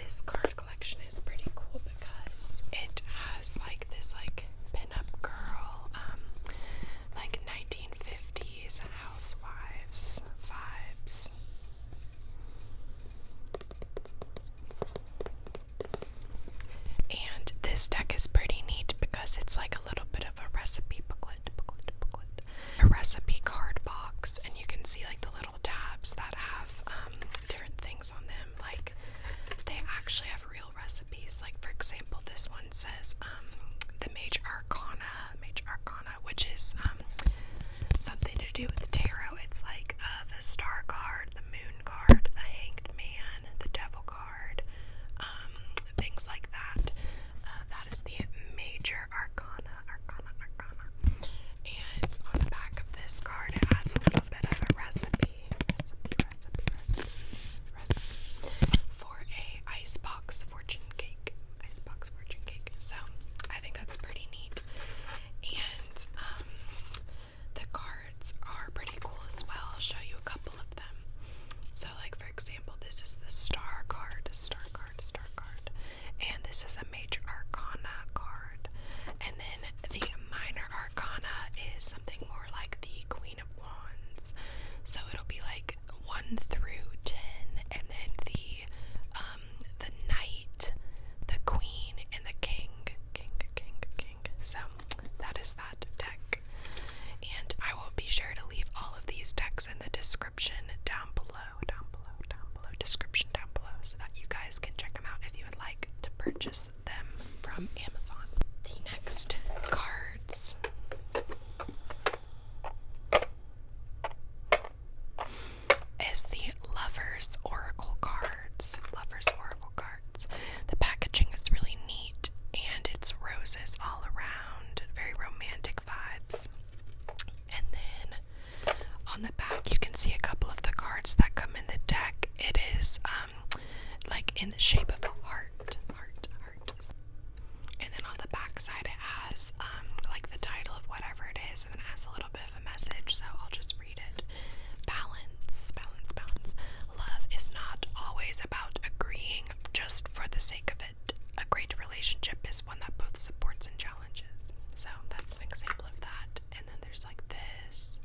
This card collection is pretty cool because it has like this like pinup girl, like 1950s Housewives vibes. And this deck is pretty neat because it's like a little bit of a recipe booklet, a recipe card box, and you can see like the little tabs that have different things on them. Like they actually have real recipes. Like for example, this one says the Major Arcana, which is something to do with the tarot. It's like the Star card, the Moon card, the Hanged Man, the Devil card, things like that. That is the Major Arcana. And on the back of this card, it has a little bit of a recipe for a icebox fortune cake. So I think that's pretty neat. And the cards are pretty cool as well. I'll show you a couple of them. So like for example, this is the Star card. And this is a Major Arcana card. And then the Minor Arcana is something more like the Queen of Wands. So it'll be like 1 through 10, and then the Knight, the Queen, and the King. So that is that deck. And I will be sure to leave all of these decks in the description down below, so that you guys can check them out if you would like to purchase them from Amazon. The next cards is the Lovers Oracle cards. The packaging is really neat, and it's roses all around, very romantic vibes. And then on the back, you can see a couple of the cards that come in the deck. It is like in the shape of a heart. And then on the back side, it has like the title of whatever it is, and then it has a little bit of a message. So I'll just read it. Balance. Love is not always about agreeing just for the sake of it. A great relationship is one that both supports and challenges. So that's an example of that. And then there's like this,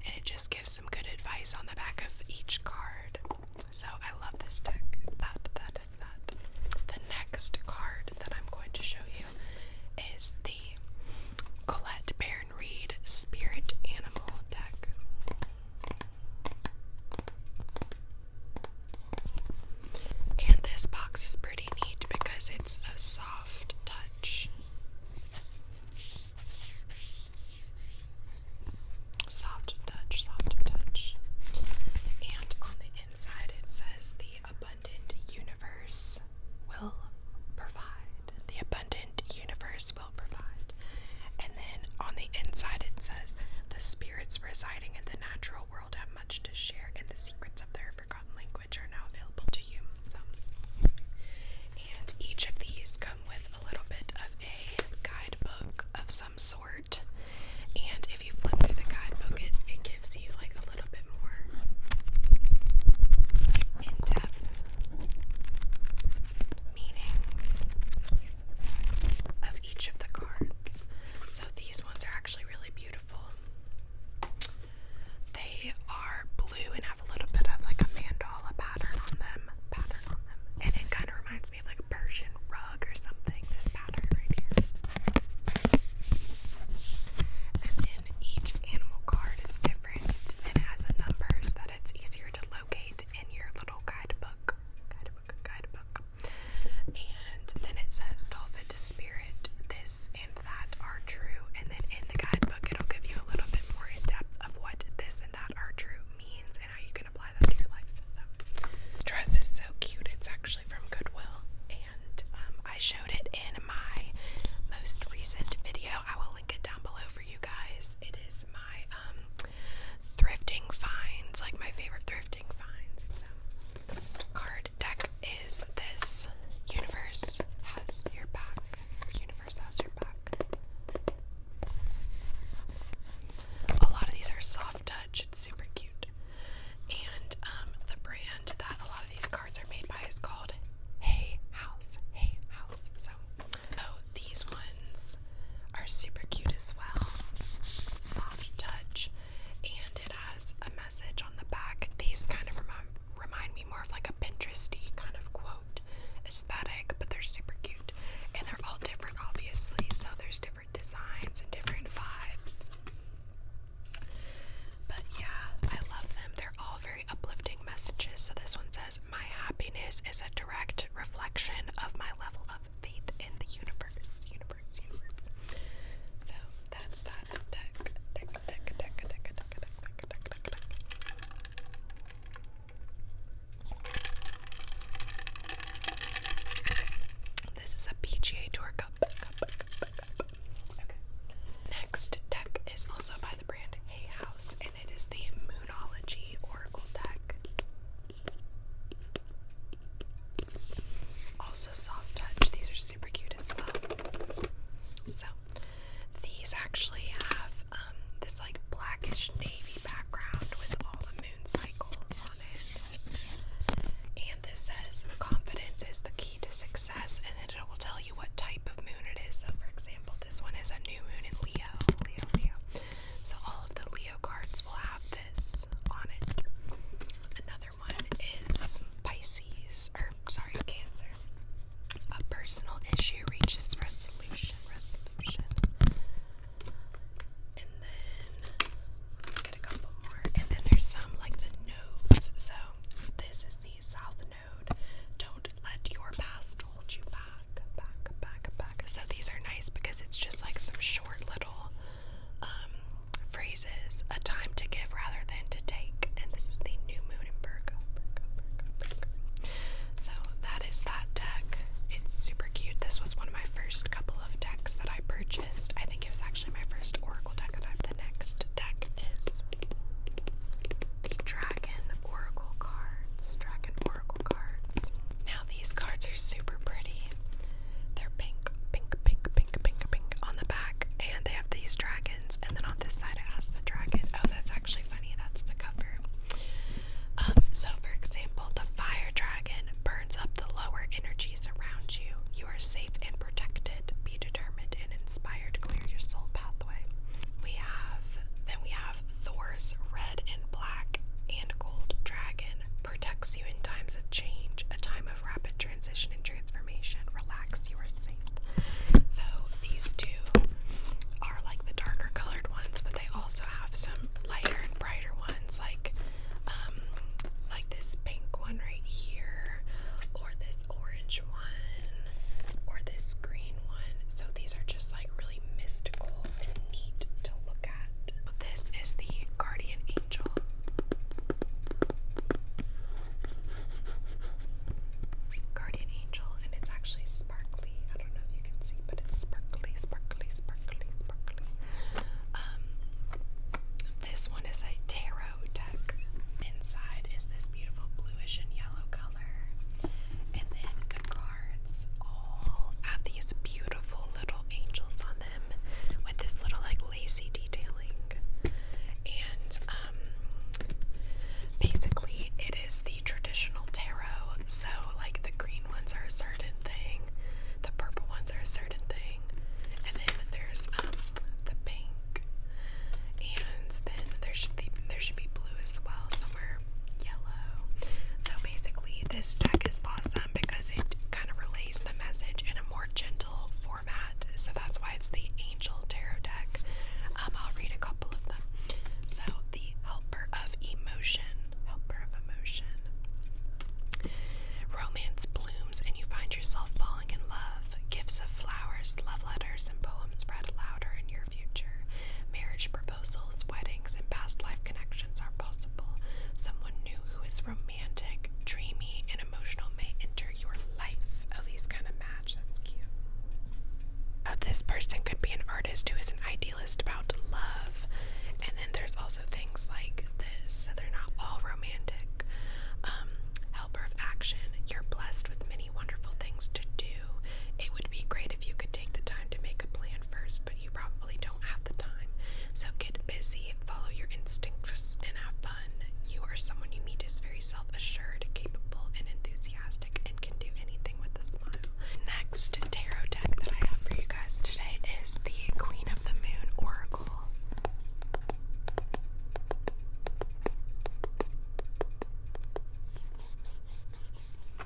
and it just gives some good advice on the back of each card. So I love this deck. That is that. The next card that I'm going to show you is the Colette Baron Reed Spirit Animal deck. And this box is pretty neat because it's a soft touch. And on the inside it says the abundant universe will provide. And then on the inside it says the this is a direct reflection of my level of faith in the universe. So that's that deck. This is a PGA Tour cup. Okay. Next deck is also by the brand House, and it is the Immunology Oracle deck. Also soft touch. These are super cute as well. So these actually have this like blackish navy background with all the moon cycles on it. And this says confidence is the key to success, and then it will tell you what type of moon it is. So for example, this one is a new moon in Leo. So all of the Leo cards will have this on it. Another one is Cancer. A personal issue reaches resolution. And then let's get a couple more. And then there's some like the nodes. So this is the South Node. Don't let your past hold you back. So these are nice because it's just like some short little phrases. A time to give rather than to take. And this is the new moon in Virgo. So that is that deck. It's super cute. This was one of my first couple of decks that I purchased. I think it was actually my first Oracle deck that I have. The next deck is the Dragon Oracle cards. Now these cards are super pretty. They're pink on the back, and they have these dragons, and then on this side it has the dragon. Oh, that's actually funny. That's the cover. So for example, the fire dragon burns up the lower energies around you. You are safe and protected. Be determined and inspired. Clear your soul pathway. Then we have Thor's red and black and gold dragon. Protects you in times of change, a time of rapid transition and transformation. Relax, you are safe. So these two are like the darker colored ones, but they also have some lighter and brighter ones, like this pink one right here, or this orange one, or this green one. So these are just like really mystical and neat to look at. This is the Guardian Angel. And it's actually sparkly. I don't know if you can see, but it's sparkly. This one is a tarot deck. Inside is this beautiful bluish and yellow color. And then the cards all have these beautiful little angels on them with this little like lacy detailing. And basically it is the traditional tarot. So like the green ones are a certain thing, the purple ones are a certain thing, and then there's the pink, and then there should be blue as well, somewhere yellow. So basically this deck is awesome because it kind of relays the message in a more gentle format. So that's why it's the Angel Tarot deck. I'll read a couple of them. So the Helper of Emotion. Romance blooms and you find yourself falling in love. Gifts of flowers, love letters, and poems read louder in your future. Marriage proposals, weddings, and past life connections are possible. Someone new who is romantic, dreamy, and emotional may enter your life. Oh, these kind of match. That's cute. This person could be an artist who is an idealist about love. And then there's also things like this. So they're not all romantic. Helper of action. You're blessed with many wonderful things to do. It would be great if you could take the time to make a plan first, but you probably don't have the time. So get busy, follow your instincts, and have fun. You or someone you meet is very self-assured, capable, and enthusiastic, and can do anything with a smile. Next tarot deck that I have for you guys today is the Queen of the Moon Oracle.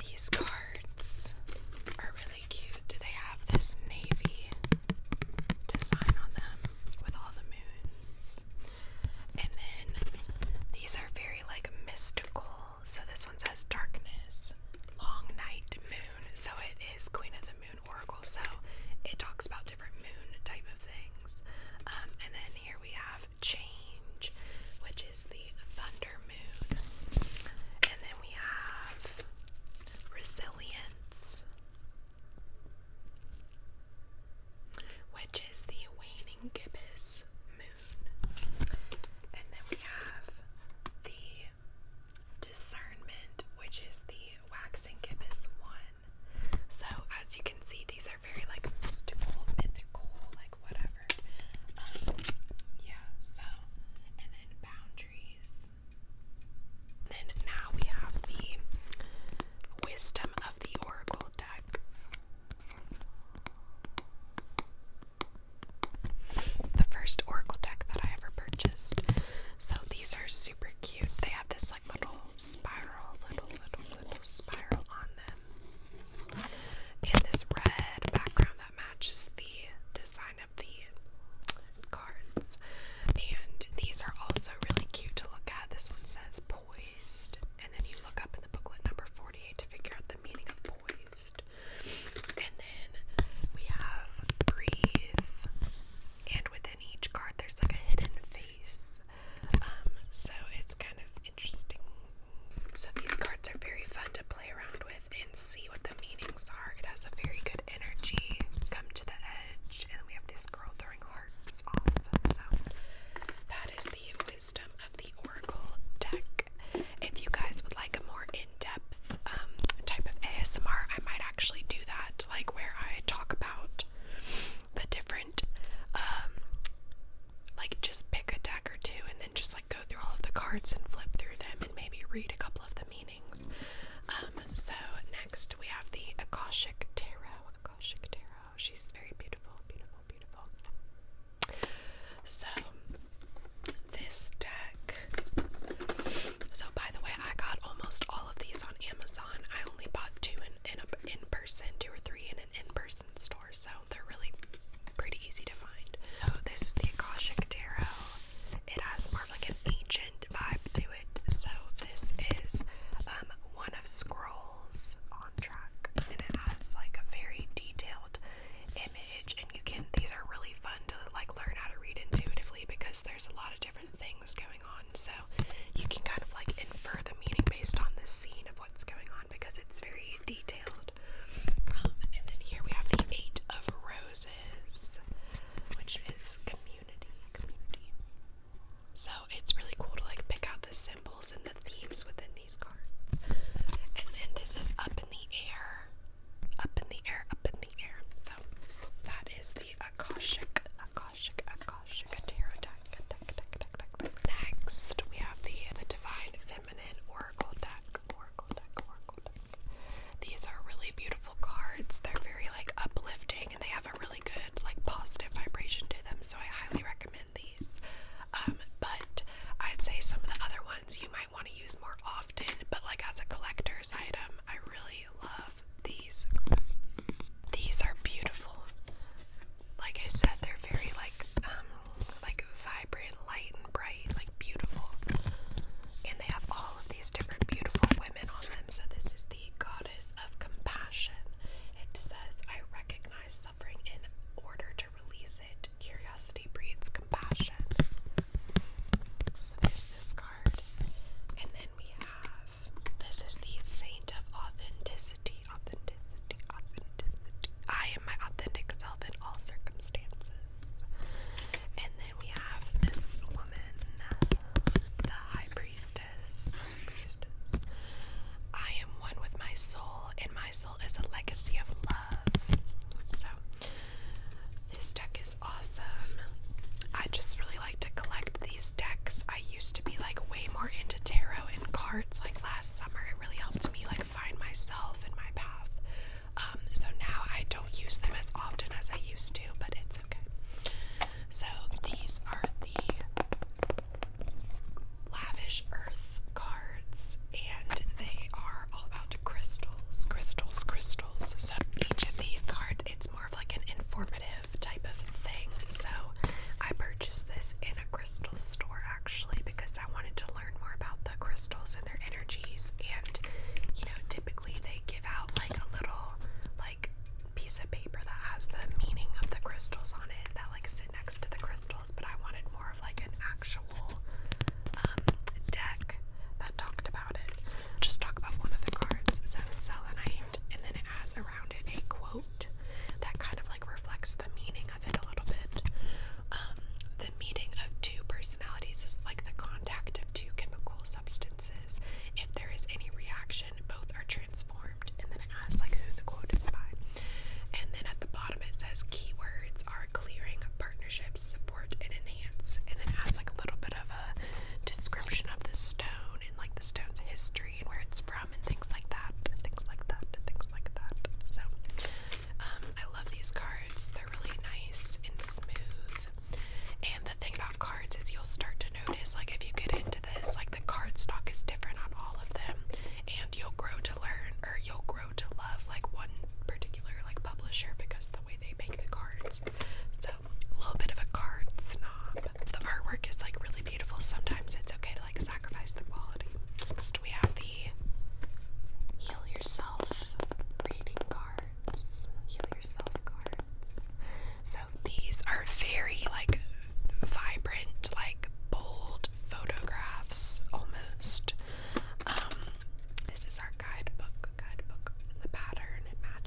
These cards are really cute. They have this navy design on them with all the moons. And then these are very like mystical. So this one says darkness, long St. Gibbous one. So as you can see, these are very like mystical, mythical, like whatever. Yeah, so, and then boundaries. Then now we have the Wisdom of the Oracle deck. The first Oracle deck that I ever purchased. So these are super cute. They have this like little spiral, little spiral on them. And this red background that matches the design of the cards. And these are also really cute to look at. This one says poised. And then you look up in the booklet number 48 to figure out the meaning of poised. And then we have breathe. And within each card there's like a hidden face. So it's kind of interesting. So these cards are very fun to play around with and see what the meanings are. It has a very good energy. Come to the edge. And we have this girl throwing hearts off. So that is the Wisdom of the Oracle deck. If you guys would like a more in-depth type of ASMR, I might actually do that, like where I talk about the different like just pick a deck or two and then just like go through all of the cards and flip through them and maybe read a couple of the meanings. So next we have the Akashic Tarot. Akashic Tarot. She's very beautiful, beautiful, beautiful. So this deck. So by the way, I got almost all of these on Amazon. I only bought two in person, 2 or 3 in an in-person store, so they're really pretty easy to find. So this is the Akashic Tarot. It has more of like an ancient vibe to it. So this is one of scrolls on track, and it has like a very detailed image, and these are really fun to like learn how to read intuitively because there's a lot of different things going on. So you can kind of like infer the meaning based on the scene of what's going on because it's very detailed. And then here we have the 8 of Roses, which is community. So it's really cool to like pick out the symbols and the themes within these cards. And then this is up in the air. So that is the Akashic Tarot deck. Next, we have the Divine Feminine Oracle deck. These are really beautiful cards. They're very like uplifting and they have a really good like positive vibration to them. So I highly recommend these. But I'd say some of the other ones you might want to use more often. But like as a collector's item, I really love these cards. These are beautiful. Like I said, they're very like vibrant, light and bright, like beautiful. And they have all of these different beautiful women on them. So this is the Goddess of Compassion. It says, I recognize suffering in order to release it. Curiosity breeds compassion. So there's this card. And then we have, this is the Saint of Authenticity. I am my authentic self in all circumstances. And then we have this woman, the High Priestess. I am one with my soul, and my soul is a legacy of love. So this deck is awesome. I just really like to collect these decks. I used to be like way more into tarot and cards like last summer. It really helped me like find myself and my path. So now I don't use them as often as I used to, but it's okay. So these are the Lavish Earth cards, and they are all about crystals. So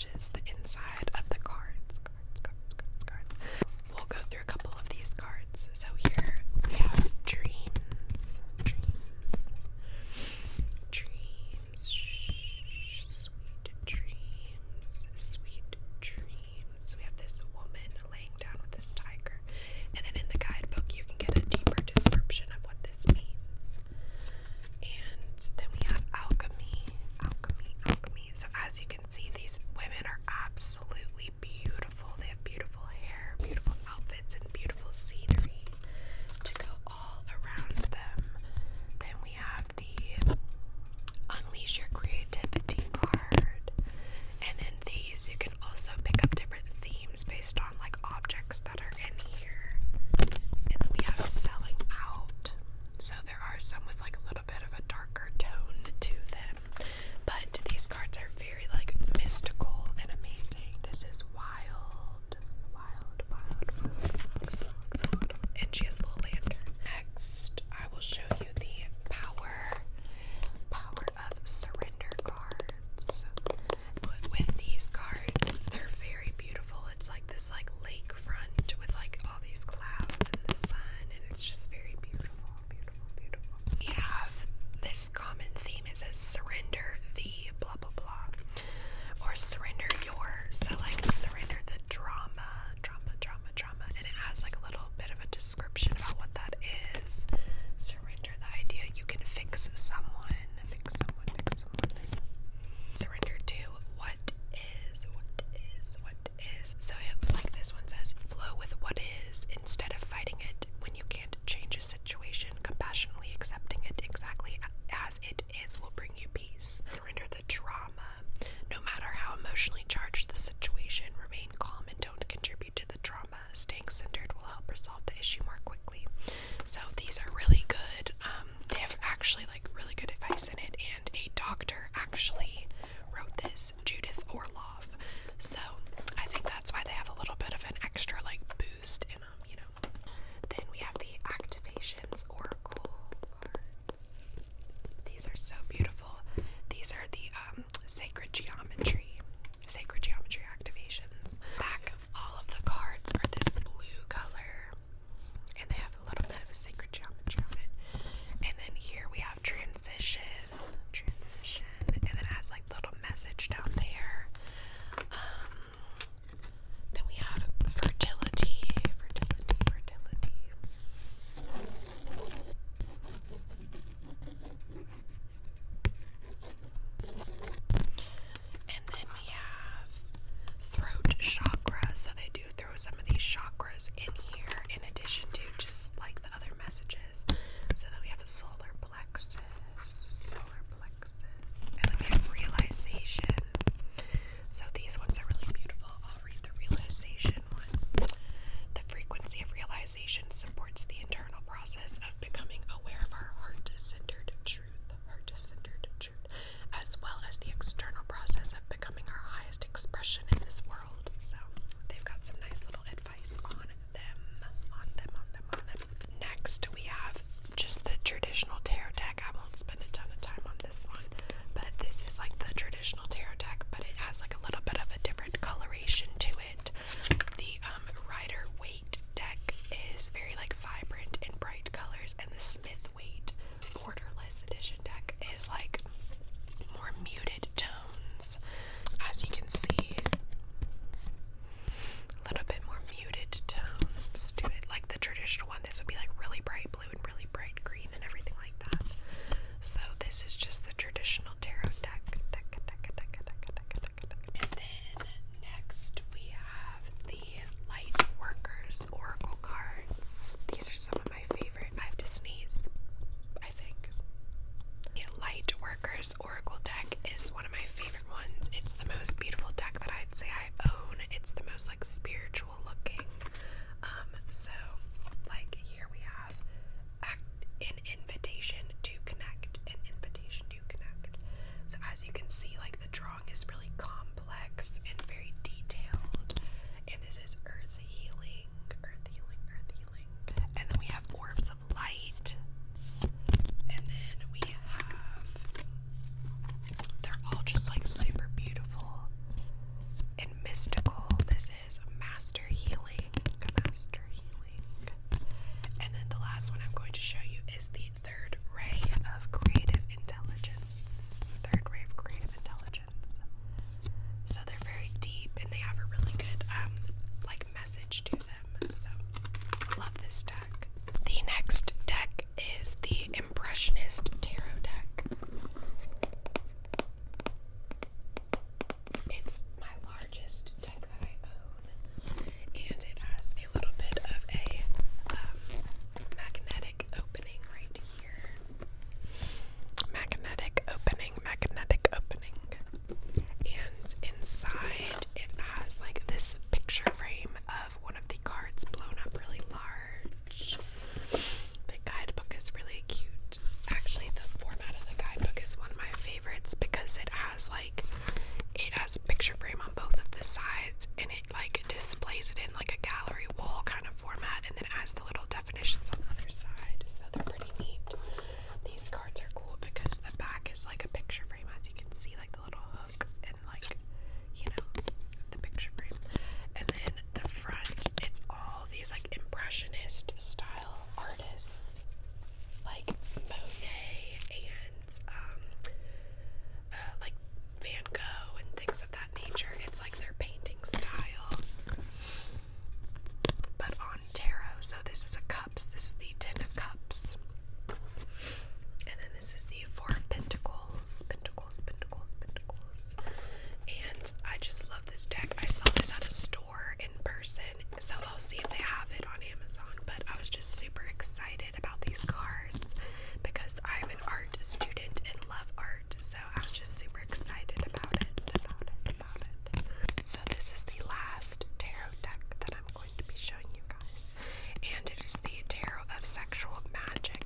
matches the inside of the cards. Cards. We'll go through a couple of these cards. So here we have dreams, sweet dreams. We have this woman laying down with this tiger, and then in the guidebook you can get a deeper description of what this means. And then we have alchemy. So as you can see, these women are absolutely beautiful. They have beautiful hair, beautiful outfits, and beautiful scenery to go all around them. Then we have the Unleash Your Creativity card. And in these, you can also pick up different themes based on like objects that are in here. And then we have Selling Out. So there are some with like a little bit of a darker tone to them. But these cards are very like mystical and amazing. This is wild. And she has a little lantern. Next, I will show you the power of surrender cards. With these cards, they're very beautiful. It's like this like lakefront with like all these clouds and the sun, and it's just very beautiful. We have this common theme. It says surrender the blah blah blah, or surrender your. So like surrender the drama, and it has like a little bit of a description about what that is. Surrender the idea you can fix someone. Surrender to what is. So like this one says, flow with what is instead of fighting it. When you can't change a situation, compassionately accepting it exactly as it is will bring you peace. Surrender the drama. No matter how emotionally charged the situation, remain calm and don't contribute to the drama. Staying centered will help resolve the issue more quickly. So these are really good. They have actually like really good advice in it, and a doctor actually wrote this, Judith Orloff. So I think that's why they have a little bit of an extra like boost in them, you know. Then we have the Activations Oracle cards. These are so beautiful. These are the sacred geometry activations. Back of all of the cards are this blue color, and they have a little bit of a sacred geometry on it. And then here we have transition, and then it has like little message down there. Then we have fertility. And then we have throat chakra. So they do throw some of these chakras in here in addition to just like the other messages. So then we have the solar plexus, and then we have realization. So these ones are really beautiful. I'll read the realization one. The frequency of realization supports the internal process of becoming aware of our heart-centered truth, as well as the external process of becoming our highest expression in this world. So they've got some nice little advice on them. Next, we have just the traditional tarot deck. I won't spend a ton of time on this one, but this is like the traditional tarot deck, but it has like a little bit of a different coloration to it. The Rider-Waite deck is very like vibrant and bright colors, and the Smith-Waite Borderless Edition deck is like more muted tones. As you can see, a little bit more muted tones to it. Like the traditional one, this would be like really bright blue and really bright green and everything like that. So this is just the traditional tarot deck. And then next we have the Light Workers Oracle cards. These are some of my favorite. I have to sneeze, I think. The Light Workers Oracle deck is one of my favorite ones. It's the most beautiful deck that I'd say I own. It's the most like spiritual looking. So like here we have an invitation to connect, So as you can see, like the drawing is really complex and very detailed. And this is earth healing. And then we have orbs of light. And then we have, they're all just like super beautiful. this picture frame of one of the cards blown up really large. The guidebook is really cute. Actually, the format of the guidebook is one of my favorites because it has a picture frame on both of the sides, and it like displays it in like a gallery wall kind of format, and then it has the little definitions on the other side. So they're pretty neat. These cards are cool because the back is like a picture frame, as you can see, like the little hook and like, you know, the picture frame. And then the front, it's all these like Impressionist style artists, like Monet and like Van Gogh and things of that nature. It's like their painting style, but on tarot. So this is a cups. This is the Ten of Cups. And then this is the Four of Pentacles. Pentacles, Pentacles, Pentacles. And I just love this deck. I saw this at a store in person, so I'll see if they have it on Amazon. But I was just super excited about these cards because I'm an art student and love art. So I was just super excited about it. So this is the last tarot deck that I'm going to be showing you guys. And it is the Tarot of Sexual Magic.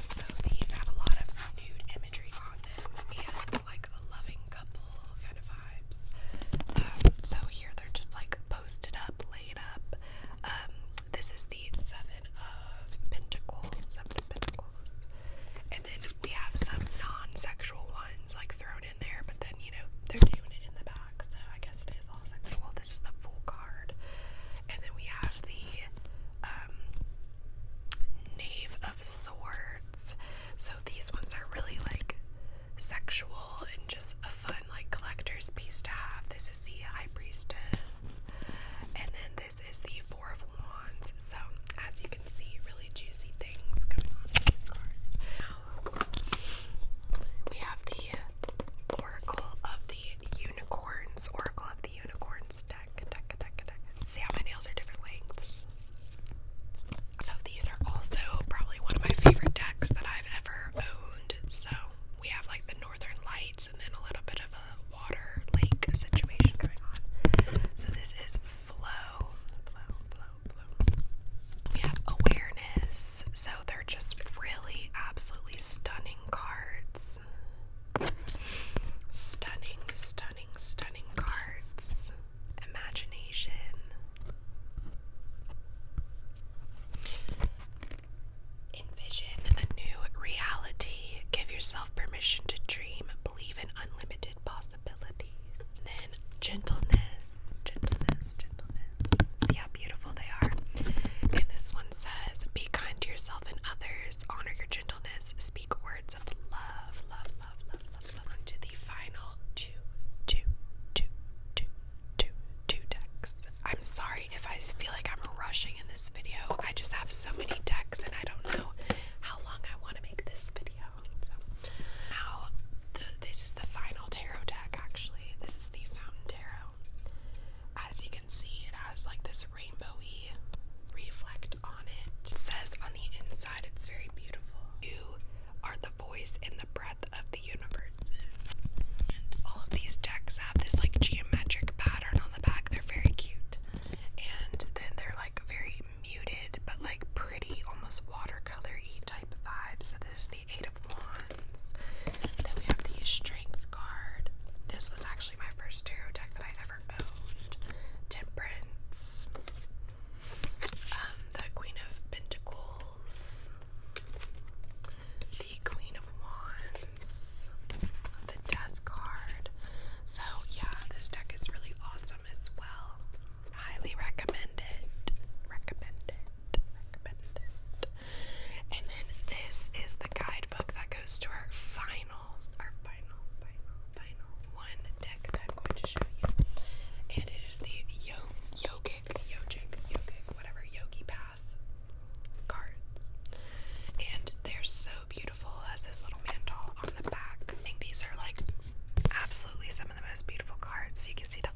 So these have a lot of nude imagery on them and like a loving couple kind of vibes. So here they're just like posted up, laid up. This is the Seven of Pentacles. And then we have some non-sexual ones like thrown in there, but then, you know, they're doing it in the back, so I guess it is all sexual. This is the Fool card. And then we have the Knave of Swords. So these ones are really like sexual and just a fun like collector's piece to have. This is the High Priestess. And then this is the Four of Wands. So as you can see, really juicy things going on in these cards. Now we have the Oracle of the Unicorns. Oracle of the Unicorns deck. See how my nails are different lengths? So these are also probably one of my favorite decks that I've ever owned. So we have like the Northern Lights and then a little bit of a water lake situation going on. So this is Flow. We have Awareness. So they're just really absolutely stunning cards. Stunning cards. Imagination. Envision a new reality. Give yourself permission to dream. Believe in unlimited possibilities. And then gentleness. See how beautiful they are. And this one says, be kind to yourself and others. Honor your gentleness. Speak words of love. On to the final two decks. I'm sorry if I feel like I'm rushing in this video. I just have so many decks and I don't know how long I want to make this video. So now this is the final tarot deck actually. This is the Fountain Tarot. As you can see, it has like this rainbowy reflect on it. It says on the inside, it's very beautiful. You are the voice and the breath of the universes. And all of these decks have this like geometric pattern on the back. They're very cute. And then they're like very muted, but like pretty, almost watercolor-y type vibes. So this is the Eight of Wands. Then we have the Strength card. This was actually my first tarot deck that I ever owned. Temperance. The Queen of Pentacles. The Queen of Wands. The Death card. So yeah, this deck is really awesome as well. Highly recommend it. And then this is the guidebook that goes to our final one deck that I'm going to show you. And it is the yogic, whatever, Yogi Path cards. And they're so beautiful. It has this little man doll on the back. I think these are like absolutely some of the most beautiful cards. So you can see the